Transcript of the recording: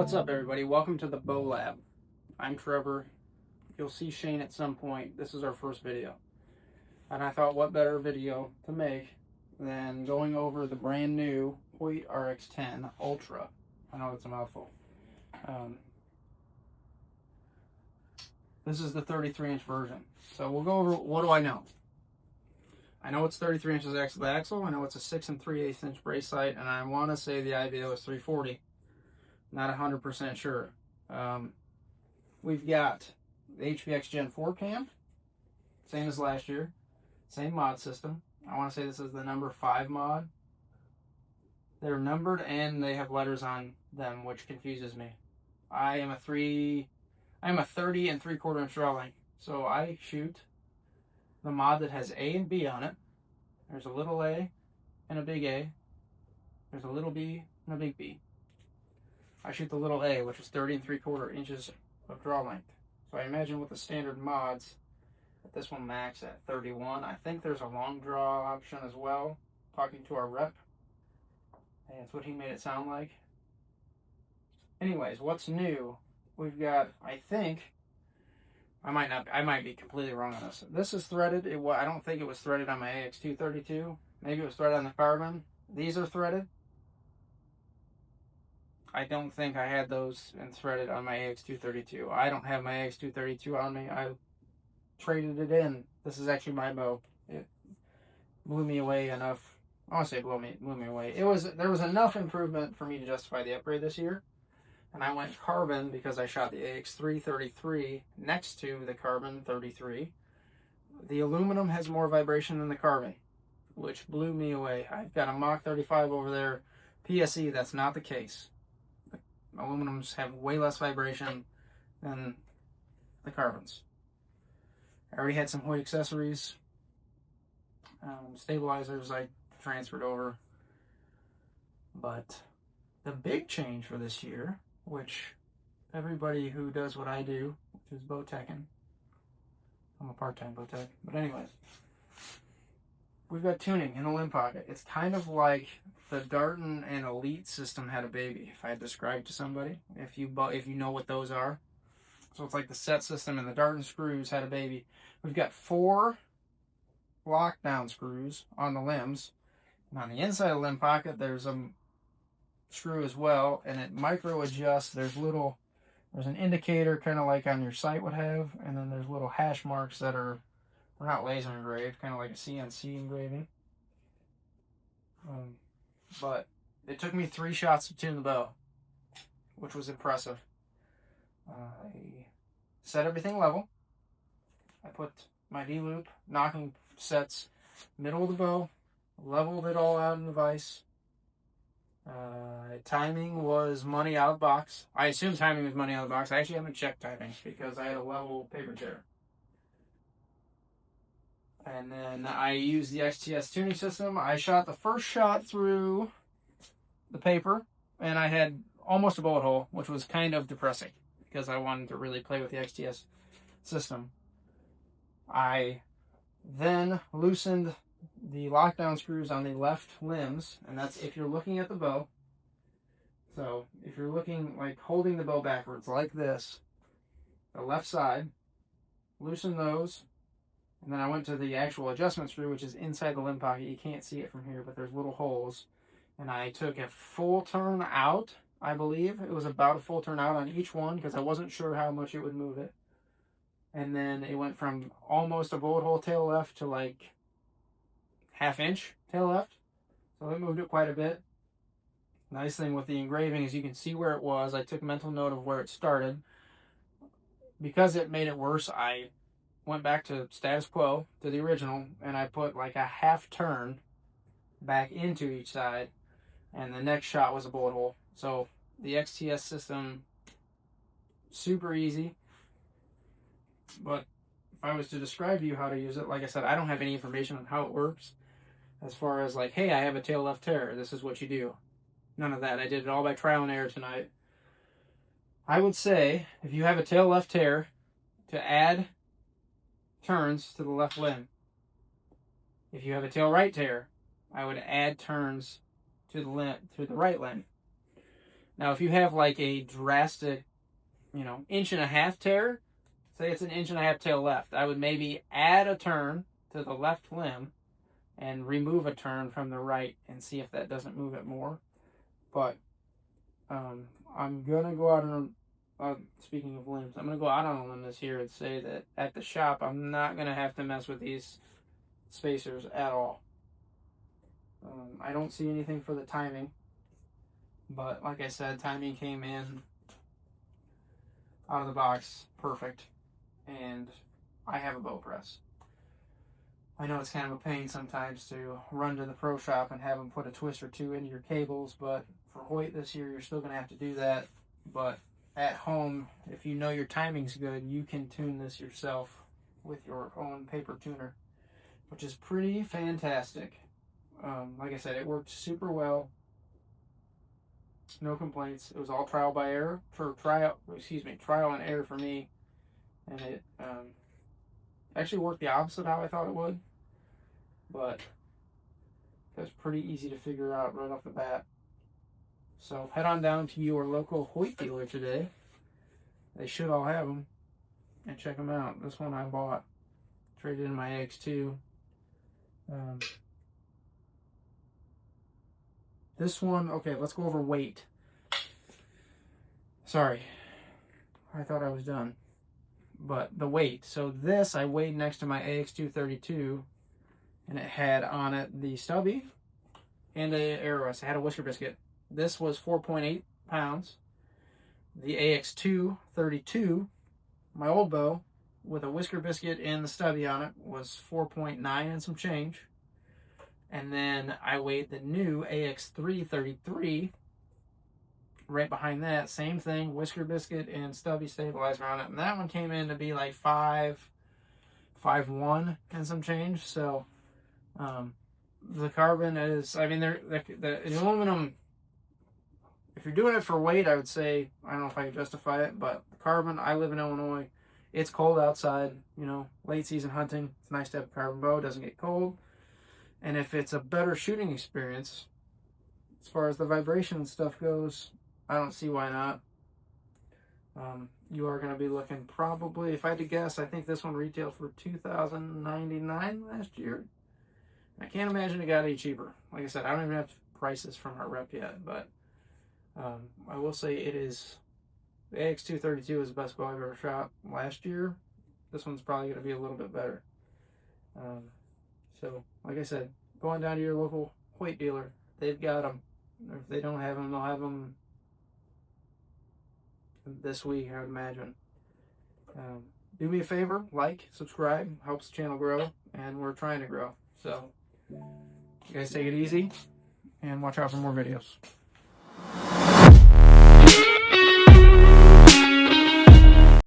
What's up, everybody? Welcome to the Bow Lab. I'm Trevor. You'll see Shane at some point. This is our first video. And I thought, what better video to make than going over the brand new Hoyt RX10 Ultra. I know it's a mouthful. This is the 33-inch version. So we'll go over, what do I know? I know it's 33 inches axle to axle. I know it's a 6 3/8 inch brace sight, and I want to say the IBO is 340. Not 100% sure. We've got the HPX Gen 4 cam, same as last year, same mod system. I want to say this is the number 5 mod. They're numbered and they have letters on them, which confuses me. I am a 30 3/4 inch draw length, so I shoot the mod that has A and B on it. There's a little A and a big A. There's a little B and a big B. I shoot the little A, which is 30 3/4 inches of draw length. So I imagine with the standard mods, that this one max at 31. I think there's a long draw option as well. Talking to our rep, and that's what he made it sound like. Anyways, what's new? We've got, I think, I might be completely wrong on this. This is threaded. I don't think it was threaded on my AX232. Maybe it was threaded on the carbon. These are threaded. I don't think I had those and threaded on my AX232. I don't have my AX232 on me. I traded it in. This is actually my bow. It blew me away enough. I want to say blew me away. There was enough improvement for me to justify the upgrade this year. And I went carbon because I shot the AX333 next to the carbon 33. The aluminum has more vibration than the carbon, which blew me away. I've got a Mach 35 over there. PSE, that's not the case. Aluminums have way less vibration than the carbons. I already had some Hoyt accessories. Stabilizers I transferred over. But the big change for this year, which everybody who does what I do, which is bow teching, I'm a part-time bow tech, but anyways, we've got tuning in the limb pocket. It's kind of like the Darton and Elite system had a baby, if I had described to somebody, if you know what those are. So it's like the set system and the Darton screws had a baby. We've got 4 lockdown screws on the limbs, and on the inside of the limb pocket there's a screw as well, and it micro adjusts. There's an indicator kind of like on your sight would have, and then there's little hash marks that are not laser engraved, kind of like a CNC engraving. But it took me 3 shots to tune the bow, which was impressive. I set everything level. I put my D-loop knocking sets middle of the bow, leveled it all out in the vise. Timing was money out of the box. I assume timing was money out of the box. I actually haven't checked timing because I had a level paper chair. And then I used the XTS tuning system. I shot the first shot through the paper, and I had almost a bullet hole, which was kind of depressing because I wanted to really play with the XTS system. I then loosened the lockdown screws on the left limbs, and that's if you're looking at the bow. So if you're looking, like holding the bow backwards like this, the left side, loosen those. And then I went to the actual adjustment screw, which is inside the limb pocket. You can't see it from here, but there's little holes. And I took a full turn out, I believe. It was about a full turn out on each one because I wasn't sure how much it would move it. And then it went from almost a bullet hole tail left to like half-inch tail left. So it moved it quite a bit. Nice thing with the engraving is you can see where it was. I took mental note of where it started. Because it made it worse, I went back to status quo, to the original, and I put like a half turn back into each side, and the next shot was a bullet hole. So the XTS system, super easy. But if I was to describe to you how to use it, like I said, I don't have any information on how it works. As far as like, hey, I have a tail left tear, this is what you do. None of that. I did it all by trial and error tonight. I would say, if you have a tail left tear, to add turns to the left limb. If you have a tail right tear, I would add turns to the right limb. Now, if you have like a drastic, 1.5 inch tear, say it's 1.5 inch tail left, I would maybe add a turn to the left limb and remove a turn from the right and see if that doesn't move it more. But I'm gonna go out on speaking of limbs, I'm gonna go out on a limb this year and say that at the shop I'm not gonna have to mess with these spacers at all. I don't see anything for the timing, but like I said, timing came in out of the box perfect, and I have a bow press. I know it's kind of a pain sometimes to run to the pro shop and have them put a twist or two into your cables, but for Hoyt this year, you're still going to have to do that. But at home, if you know your timing's good, you can tune this yourself with your own paper tuner, which is pretty fantastic. Like I said, it worked super well. No complaints. It was all trial and error for me, and it actually worked the opposite how I thought it would. But that's pretty easy to figure out right off the bat. So head on down to your local Hoyt dealer today. They should all have them, and check them out. This one I bought, traded in my AX2. This one, okay, let's go over weight. Sorry, I thought I was done. But the weight. So this I weighed next to my AX232, and it had on it the stubby and the arrow rest. It had a whisker biscuit. This was 4.8 pounds. The AX232, my old bow, with a whisker biscuit and the stubby on it, was 4.9 and some change. And then I weighed the new AX333 right behind that. Same thing, whisker biscuit and stubby stabilizer on it. And that one came in to be like 5.1 and some change. So the carbon is, I mean, the aluminum, if you're doing it for weight, I would say, I don't know if I can justify it, but the carbon, I live in Illinois. It's cold outside, late season hunting. It's nice to have a carbon bow. It doesn't get cold. And if it's a better shooting experience, as far as the vibration and stuff goes, I don't see why not. You are going to be looking probably, if I had to guess, I think this one retailed for $2,099 last year. I can't imagine it got any cheaper. Like I said, I don't even have prices from our rep yet, but I will say it is, the AX232 is the best bow I've ever shot last year. This one's probably going to be a little bit better. So, like I said, going down to your local Hoyt dealer, they've got them. If they don't have them, they'll have them this week, I would imagine. Do me a favor, like, subscribe, helps the channel grow, and we're trying to grow. So, you guys take it easy, and watch out for more videos.